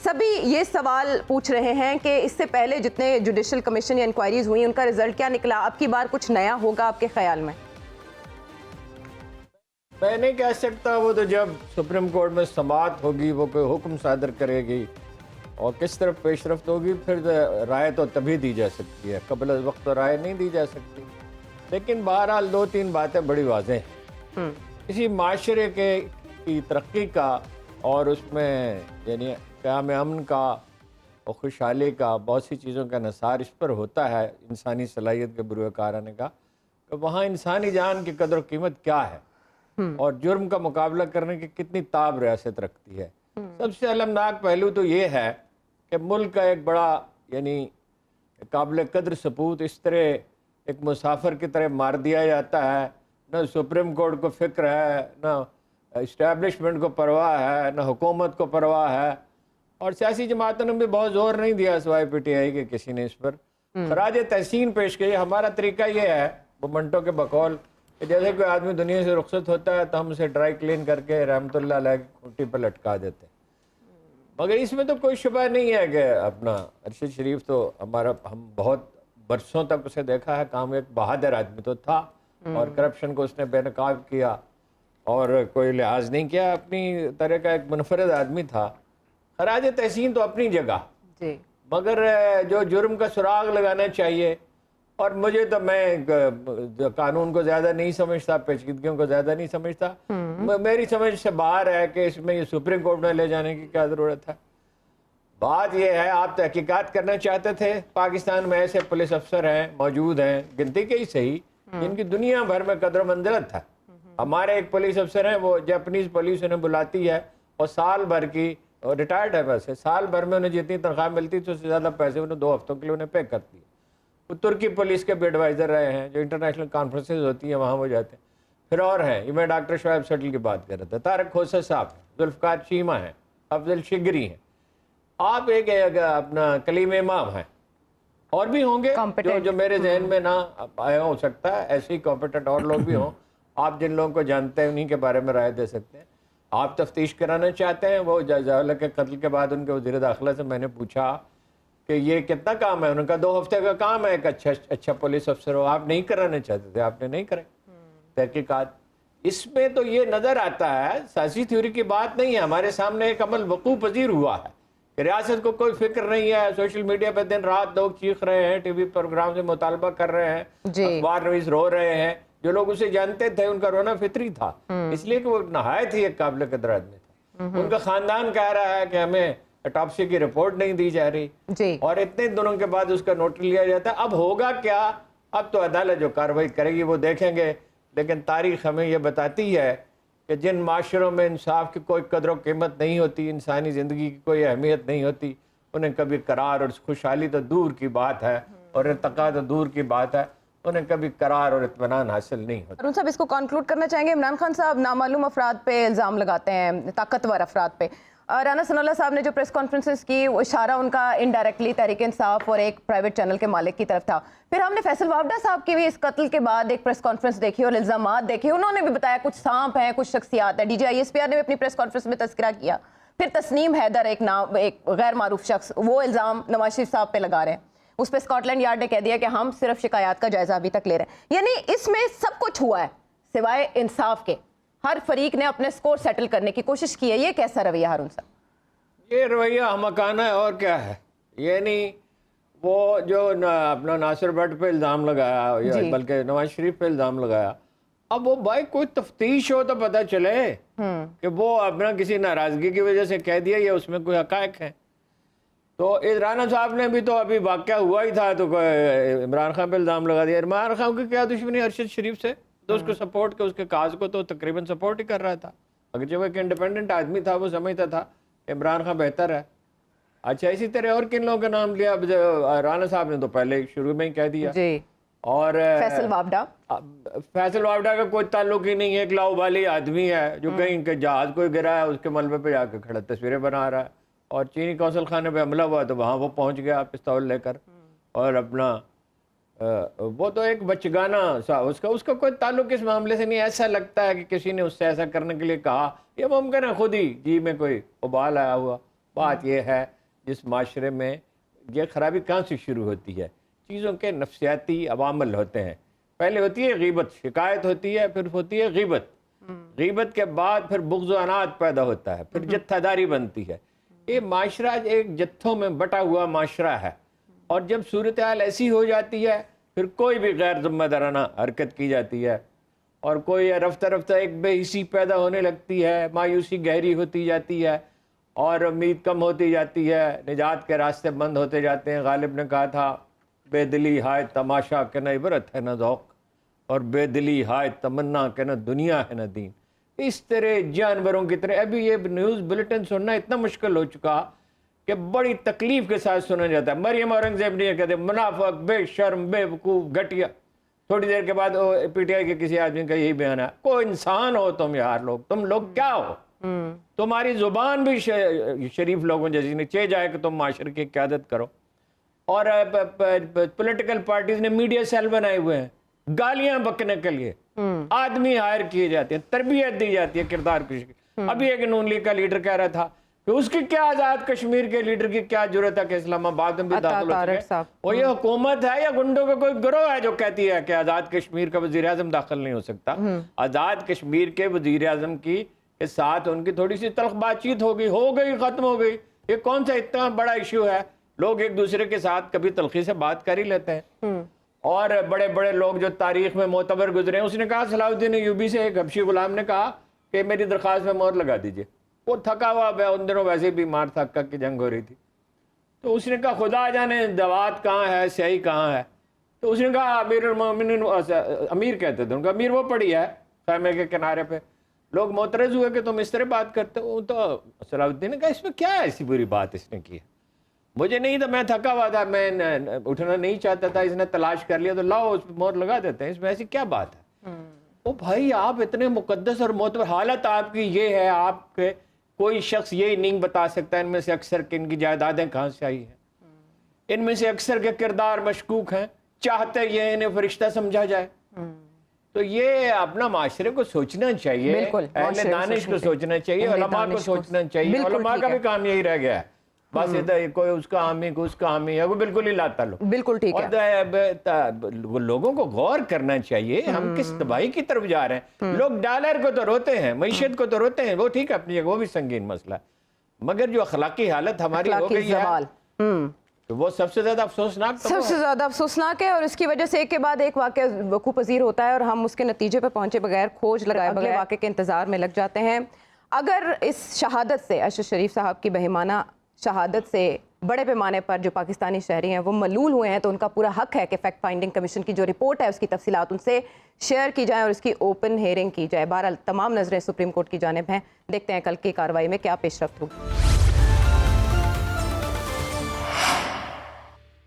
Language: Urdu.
سبھی یہ سوال پوچھ رہے ہیں کہ اس سے پہلے جتنے جوڈیشل کمیشن یا انکوائریز ہوئی ان کا رزلٹ کیا نکلا، اب کی بار کچھ نیا ہوگا آپ کے خیال میں؟ میں نہیں کہہ سکتا، وہ تو جب سپریم کورٹ میں سماعت ہوگی، وہ کوئی حکم صادر کرے گی اور کس طرف پیش رفت ہوگی، پھر رائے تو تبھی دی جا سکتی ہے، قبل از وقت تو رائے نہیں دی جا سکتی۔ لیکن بہرحال 2-3 باتیں بڑی واضح ہیں۔ کسی معاشرے کی ترقی کا اور اس میں یعنی قیام امن کا اور خوشحالی کا بہت سی چیزوں کا انحصار اس پر ہوتا ہے، انسانی صلاحیت کے بروئے کار آنے کا، کہ وہاں انسانی جان کی قدر و قیمت کیا ہے اور جرم کا مقابلہ کرنے کی کتنی تاب ریاست رکھتی ہے۔ سب سے المناک پہلو تو یہ ہے کہ ملک کا ایک بڑا یعنی قابل قدر سپوت اس طرح ایک مسافر کی طرح مار دیا جاتا ہے، نہ سپریم کورٹ کو فکر ہے، نہ اسٹیبلشمنٹ کو پرواہ ہے، نہ حکومت کو پرواہ ہے، اور سیاسی جماعتوں نے بھی بہت زور نہیں دیا سوائے پی ٹی آئی کے کسی نے اس پر خراج تحسین پیش کی۔ ہمارا طریقہ یہ ہے وہ منٹو کے بقول کہ جیسے کوئی آدمی دنیا سے رخصت ہوتا ہے تو ہم اسے ڈرائی کلین کر کے رحمۃ اللہ علیہ کی کھوٹی پر لٹکا دیتے ہیں، مگر اس میں تو کوئی شبہ نہیں ہے کہ اپنا ارشد شریف تو ہم بہت برسوں تک اسے دیکھا ہے کام، ایک بہادر آدمی تو تھا اور کرپشن کو اس نے بے نقاب کیا اور کوئی لحاظ نہیں کیا، اپنی طرح کا ایک منفرد آدمی تھا۔ خراج تحسین تو اپنی جگہ، مگر جو جرم کا سراغ لگانا چاہیے، اور مجھے تو میں قانون کو زیادہ نہیں سمجھتا، پیچیدگیوں کو زیادہ نہیں سمجھتا، میری سمجھ سے باہر ہے کہ اس میں یہ سپریم کورٹ میں لے جانے کی کیا ضرورت ہے۔ بات یہ ہے آپ تحقیقات کرنا چاہتے تھے، پاکستان میں ایسے پولیس افسر ہیں موجود ہیں، گنتی کے ہی صحیح، جن کی دنیا بھر میں قدر و منزلت ہے۔ ہمارے ایک پولیس افسر ہیں، وہ جاپنیز پولیس انہیں بلاتی ہے اور سال بھر کی ریٹائرڈ ہے، ویسے سال بھر میں انہیں جتنی تنخواہ ملتی تھی اس سے زیادہ پیسے انہیں 2 ہفتوں کے لیے انہیں پے کرتی ہے۔ وہ ترکی پولیس کے بھی ایڈوائزر رہے ہیں، جو انٹرنیشنل کانفرنسز ہوتی ہیں وہاں وہ جاتے ہیں۔ پھر اور ہیں، یہ میں ڈاکٹر شعیب سٹل کی بات کر رہا تھا، طارق کھوسہ صاحب ہیں، ذوالفقار چیمہ ہیں، افضل شگری ہیں، آپ ایک اپنا کلیم امام ہیں، اور بھی ہوں گے جو میرے ذہن میں نہ آیا ہو سکتا ہے، ایسے ہی کمپیٹنٹ اور لوگ بھی ہوں، آپ جن لوگوں کو جانتے ہیں انہی کے بارے میں رائے دے سکتے ہیں۔ آپ تفتیش کرانا چاہتے ہیں، وہ جاولا کے قتل کے بعد ان کے وزیر داخلہ سے میں نے پوچھا کہ یہ کتنا کام ہے، انہوں نے کہا 2 ہفتے کا کام ہے، ایک اچھا پولیس افسر ہو، آپ نہیں کرانا چاہتے تھے، آپ نے نہیں کرے تحقیقات۔ اس میں تو یہ نظر آتا ہے، سیاسی تھیوری کی بات نہیں ہے، ہمارے سامنے ایک عمل وقوع پذیر ہوا ہے کہ ریاست کو کوئی فکر نہیں ہے، سوشل میڈیا پہ دن رات لوگ چیخ رہے ہیں، ٹی وی پروگرام سے مطالبہ کر رہے ہیں، اخبار نویس رو رہے ہیں، جو لوگ اسے جانتے تھے ان کا رونا فطری تھا، اس لیے کہ وہ نہایت ہی ایک قابل قدر آدمی تھا۔ ان کا خاندان کہہ رہا ہے کہ ہمیں اٹاپسی کی رپورٹ نہیں دی جا رہی، اور اتنے دنوں کے بعد اس کا نوٹس لیا جاتا ہے۔ اب ہوگا کیا؟ اب تو عدالت جو کارروائی کرے گی وہ دیکھیں گے، لیکن تاریخ ہمیں یہ بتاتی ہے کہ جن معاشروں میں انصاف کی کوئی قدر و قیمت نہیں ہوتی، انسانی زندگی کی کوئی اہمیت نہیں ہوتی، انہیں کبھی قرار اور خوشحالی تو دور کی بات ہے اور ارتقاء تو دور کی بات ہے، انہیں کبھی قرار اور اطمینان حاصل نہیں ہوتا۔ ارون صاحب اس کو کنکلوڈ کرنا چاہیں گے؟ عمران خان صاحب نامعلوم افراد پہ الزام لگاتے ہیں، طاقتور افراد پہ۔ رانا ثناء اللہ صاحب نے جو پریس کانفرنسز کی، وہ اشارہ ان کا انڈائریکٹلی تحریک انصاف اور ایک پرائیویٹ چینل کے مالک کی طرف تھا۔ پھر ہم نے فیصل وابڈہ صاحب کی بھی اس قتل کے بعد ایک پریس کانفرنس دیکھی اور الزامات دیکھے، انہوں نے بھی بتایا کچھ سانپ ہیں، کچھ شخصیات ہیں، D G I S P R نے بھی اپنی پریس کانفرنس میں تذکرہ کیا۔ پھر تسنیم حیدر ایک غیر معروف شخص، وہ الزام نواز شریف صاحب پہ لگا رہے ہیں، اس پہ اسکاٹ لینڈ یارڈ نے کہہ دیا کہ ہم صرف شکایات کا جائزہ ابھی تک لے رہے ہیں۔ یعنی اس میں سب کچھ ہوا ہے سوائے انصاف کے، ہر فریق نے اپنے سکور سیٹل کرنے کی کوشش کی ہے، یہ کیسا رویہ ہارون صاحب؟ یہ رویہ احمقانہ ہے اور کیا ہے، یعنی وہ جو اپنا ناصر بٹ پہ الزام لگایا، بلکہ نواز شریف پہ الزام لگایا، اب وہ بھائی کوئی تفتیش ہو تو پتہ چلے کہ وہ اپنا کسی ناراضگی کی وجہ سے کہہ دیا یا اس میں کوئی حقائق ہے۔ تو رانا صاحب نے بھی تو ابھی واقعہ ہوا ہی تھا تو عمران خان پہ الزام لگا دیا۔ عمران خان کی کیا دشمنی ارشد شریف سے؟ تو اس کو سپورٹ کے اس کے کاز کو تو تقریباً سپورٹ ہی کر رہا تھا، اگرچہ وہ ایک انڈیپینڈنٹ آدمی تھا، وہ سمجھتا تھا کہ عمران خان بہتر ہے۔ اچھا اسی طرح اور کن لوگوں کا نام لیا؟ رانا صاحب نے تو پہلے شروع میں ہی کہہ دیا، اور فیصل وابڈہ کا کوئی تعلق ہی نہیں ہے، ایک لاؤبالی آدمی ہے جو کہیں کہ جہاز کوئی گرا ہے اس کے ملبے پہ جا کے کھڑا تصویریں بنا رہا ہے، اور چینی قونصل خانے پہ حملہ ہوا تو وہاں وہ پہنچ گیا پستول لے کر، اور اپنا وہ تو ایک بچگانہ سا، اس کا کوئی تعلق اس معاملے سے نہیں۔ ایسا لگتا ہے کہ کسی نے اس سے ایسا کرنے کے لیے کہا، یہ ممکن ہے خود ہی جی میں کوئی ابال آیا ہوا۔ بات یہ ہے جس معاشرے میں یہ خرابی کہاں سے شروع ہوتی ہے؟ چیزوں کے نفسیاتی عوامل ہوتے ہیں. پہلے ہوتی ہے غیبت، شکایت ہوتی ہے، پھر ہوتی ہے غیبت. غیبت کے بعد پھر بغض و عناد پیدا ہوتا ہے، پھر جتھہ داری بنتی ہے. یہ معاشرہ ایک جتھوں میں بٹا ہوا معاشرہ ہے، اور جب صورتحال ایسی ہو جاتی ہے پھر کوئی بھی غیر ذمہ دارانہ حرکت کی جاتی ہے، اور کوئی رفتہ رفتہ ایک بے حسی پیدا ہونے لگتی ہے، مایوسی گہری ہوتی جاتی ہے، اور امید کم ہوتی جاتی ہے، نجات کے راستے بند ہوتے جاتے ہیں. غالب نے کہا تھا بے دلی ہائے تماشا کہ نہ عبرت ہے نہ ذوق، اور بے دلی ہائے تمنا کہ نہ دنیا ہے نہ دین. اس طرح جانوروں کی طرح ابھی یہ نیوز بلیٹن سننا اتنا مشکل ہو چکا کہ بڑی تکلیف کے ساتھ سنا جاتا ہے. مریم اورنگزیب نے یہ کہتے منافق، بے شرم، بے وقوف، گھٹیا. تھوڑی دیر کے بعد پی ٹی آئی کے کسی آدمی کا یہی بیان ہے، کوئی انسان ہو تم یار، تم لوگ کیا ہو؟ تمہاری زبان بھی شریف لوگوں جیسی نہیں، چاہے جائے کہ تم معاشرے کی قیادت کرو. اور پولیٹیکل پارٹیز نے میڈیا سیل بنائے ہوئے ہیں گالیاں بکنے کے لیے. آدمی ہائر کیے جاتے ہیں، تربیت دی جاتی ہے کردار کشی کی. ابھی ایک نون لیگ کا لیڈر کہہ رہا تھا کہ اس کی کیا آزاد کشمیر کے لیڈر کی کیا ضرورت ہے کہ اسلام آباد میں بھی داخل ہو سکے. وہ یہ حکومت ہے یا گنڈوں کا کوئی گروہ ہے جو کہتی ہے کہ آزاد کشمیر کا وزیر اعظم داخل نہیں ہو سکتا؟ آزاد کشمیر کے وزیر اعظم کے ساتھ ان کی تھوڑی سی تلخ بات چیت ہو گئی، ختم ہو گئی. یہ کون سا اتنا بڑا ایشو ہے؟ لوگ ایک دوسرے کے ساتھ کبھی تلخی سے بات کر ہی لیتے ہیں. اور بڑے بڑے لوگ جو تاریخ میں معتبر گزرے ہیں، اس نے کہا صلاح الدین ایوبی سے ایک حبشی غلام نے کہا کہ میری درخواست میں مہر لگا دیجئے. وہ تھکا ہوا، ان دنوں ویسے بیمار تھا کہ جنگ ہو رہی تھی. تو اس نے کہا خدا جانے دوات کہاں ہے، سیاہی کہاں ہے. تو اس نے کہا امیر المومنین، امیر کہتے تھے ان کا، امیر وہ پڑی ہے خیمے کے کنارے پہ. لوگ معترض ہوئے کہ تم اس طرح بات کرتے ہو. تو صلاح الدین نے کہا اس میں کیا ہے ایسی بری بات اس نے کی ہے؟ مجھے نہیں تھا، میں تھکا ہوا تھا، میں اٹھنا نہیں چاہتا تھا، اس نے تلاش کر لیا تو لاؤ اس پہ مہر لگا دیتے ہیں، اس میں ایسی کیا بات ہے؟ او بھائی آپ اتنے مقدس اور معتبر، حالت آپ کی یہ ہے، آپ کے کوئی شخص یہی نہیں بتا سکتا ان میں سے اکثر کہ ان کی جائیدادیں کہاں سے آئی ہیں، ان میں سے اکثر کے کردار مشکوک ہیں، چاہتے یہ انہیں فرشتہ سمجھا جائے. تو یہ اپنا معاشرے کو سوچنا چاہیے، اہل دانش کو سوچنا چاہیے، علماء کو سوچنا چاہیے. علماء کا بھی کام یہی رہ گیا ہے، بس ادھر کوئی اس کا حامی کوئی اس کا حامی ہے، وہ بالکل ہی لا تعلق. بالکل ٹھیک ہے. لوگوں کو غور کرنا چاہیے ہم کس تباہی کی طرف جا رہے ہیں. لوگ ڈالر کو تو روتے ہیں، معیشت کو تو روتے ہیں، وہ ٹھیک ہے اپنی جگہ، وہ بھی سنگین مسئلہ ہے، مگر جو اخلاقی حالت ہماری ہو گئی ہے وہ سب سے زیادہ افسوسناک، سب سے زیادہ افسوسناک ہے. اور اس کی وجہ سے ایک کے بعد ایک واقعہ وقوع پذیر ہوتا ہے اور ہم اس کے نتیجے پہ پہنچے بغیر، کھوج لگائے بغیر واقعے کے انتظار میں لگ جاتے ہیں. اگر اس شہادت سے، اشرف شریف صاحب کی بہیمانہ شہادت سے بڑے پیمانے پر جو پاکستانی شہری ہیں وہ ملول ہوئے ہیں، تو ان کا پورا حق ہے کہ فیکٹ فائنڈنگ کمیشن کی جو رپورٹ ہے اس کی تفصیلات ان سے شیئر کی جائیں اور اس کی اوپن ہیئرنگ کی جائے. بہرحال تمام نظریں سپریم کورٹ کی جانب ہیں. دیکھتے ہیں کل کی کارروائی میں کیا پیش رفت ہوگی.